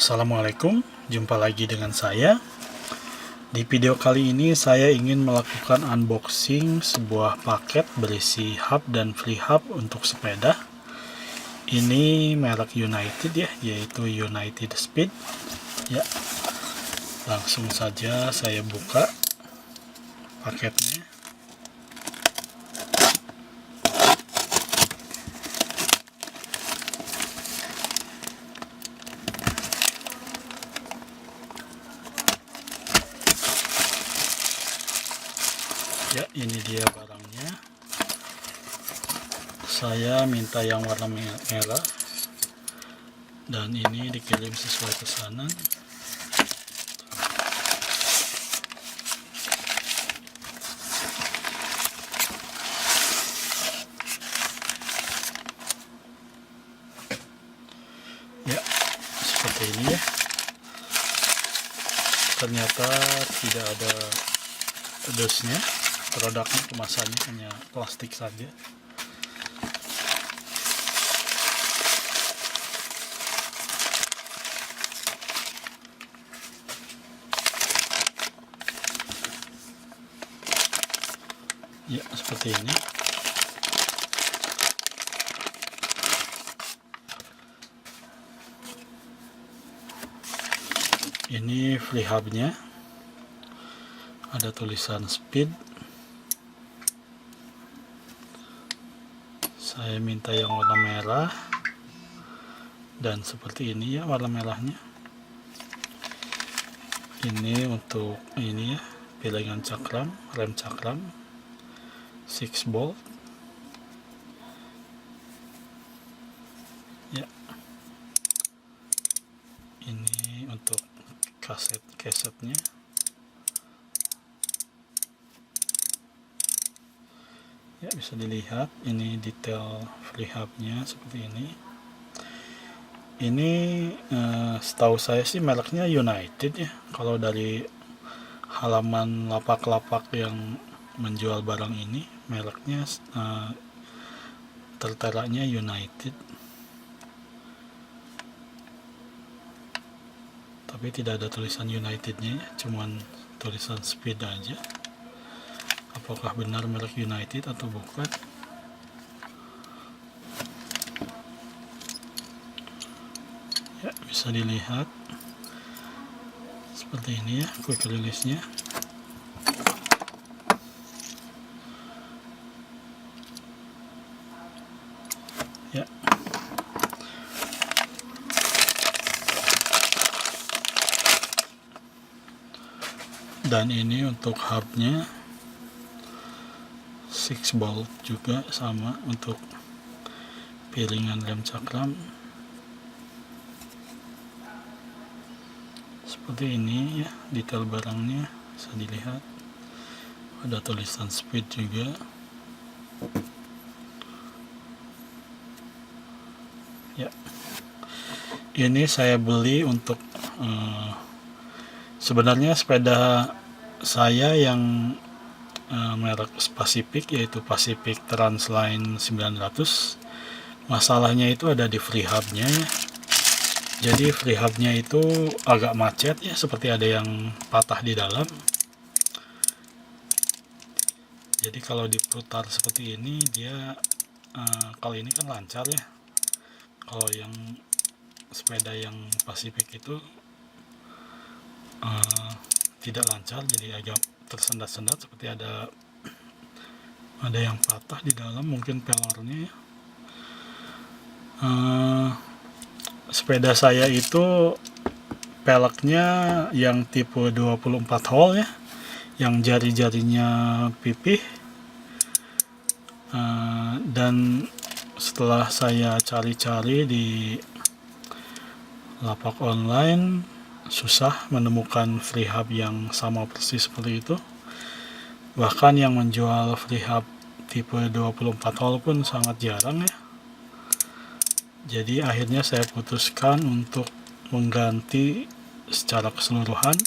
Assalamualaikum, jumpa lagi dengan saya. Di video kali ini saya ingin melakukan unboxing sebuah paket berisi hub dan free hub untuk sepeda. Ini merek United ya, yaitu United Speed. Ya, langsung saja saya buka paketnya. Ya, ini dia barangnya. Saya minta yang warna merah, dan ini dikirim sesuai pesanan. Ya, seperti ini ya. Ternyata tidak ada dusnya. Produknya, kemasannya hanya plastik saja. Ya, seperti ini. Ini free hubnya. Ada tulisan speed. Saya minta yang warna merah, dan seperti ini ya warna merahnya. Ini untuk ini ya, pilangan cakram, rem cakram 6 bolt ya. Ini untuk kasetnya. Ya, bisa dilihat ini detail free hubnya seperti ini. Ini setahu saya sih mereknya United ya. Kalau dari halaman lapak-lapak yang menjual barang ini, mereknya terteranya United. Tapi tidak ada tulisan Unitednya ya, cuman tulisan speed aja. Apakah benar merek United atau bukan? Ya, bisa dilihat seperti ini ya quick release-nya. Ya. Dan ini untuk hubnya 6 bolt juga, sama untuk piringan rem cakram. Seperti ini ya detail barangnya, bisa dilihat. Ada tulisan speed juga. Ya, ini saya beli untuk sebenarnya sepeda saya yang merek Pacific, yaitu Pacific Transline 900. Masalahnya itu ada di free hubnya ya. Jadi free hubnya itu agak macet ya, seperti ada yang patah di dalam. Jadi kalau diputar seperti ini dia kalau ini kan lancar ya. Kalau yang sepeda yang Pacific itu tidak lancar, jadi agak tersendat-sendat, seperti ada yang patah di dalam, mungkin pelornya ya. Sepeda saya itu peleknya yang tipe 24 hole ya, yang jari-jarinya pipih. Dan setelah saya cari-cari di lapak online, susah menemukan free hub yang sama persis seperti itu. Bahkan yang menjual free hub tipe 24 hole pun sangat jarang ya. Jadi akhirnya saya putuskan untuk mengganti secara keseluruhan.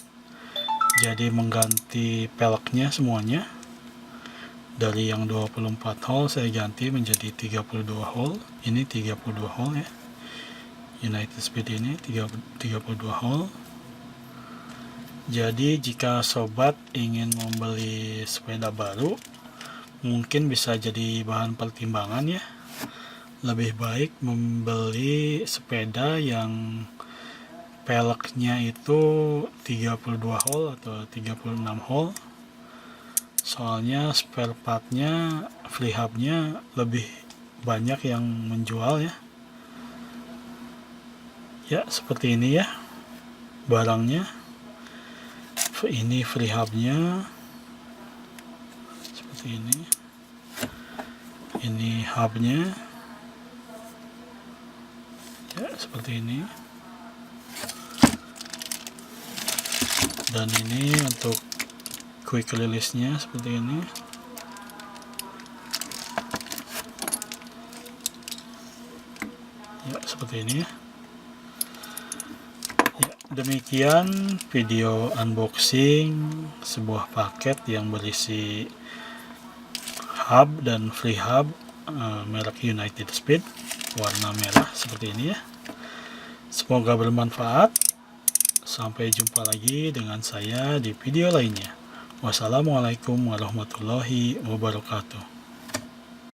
Jadi mengganti peleknya semuanya. Dari yang 24 hole saya ganti menjadi 32 hole. Ini 32 hole ya. United Speed ini 32 hole. Jadi jika sobat ingin membeli sepeda baru, mungkin bisa jadi bahan pertimbangan ya. Lebih baik membeli sepeda yang peleknya itu 32 hole atau 36 hole. Soalnya spare partnya, free hubnya lebih banyak yang menjual ya. Ya seperti ini ya barangnya. Ini free hubnya seperti ini hubnya ya seperti ini, dan ini untuk quick release nya seperti ini. Ya seperti ini ya. Demikian video unboxing sebuah paket yang berisi hub dan free hub merek United Speed warna merah seperti ini ya. Semoga bermanfaat. Sampai jumpa lagi dengan saya di video lainnya. Wassalamualaikum warahmatullahi wabarakatuh.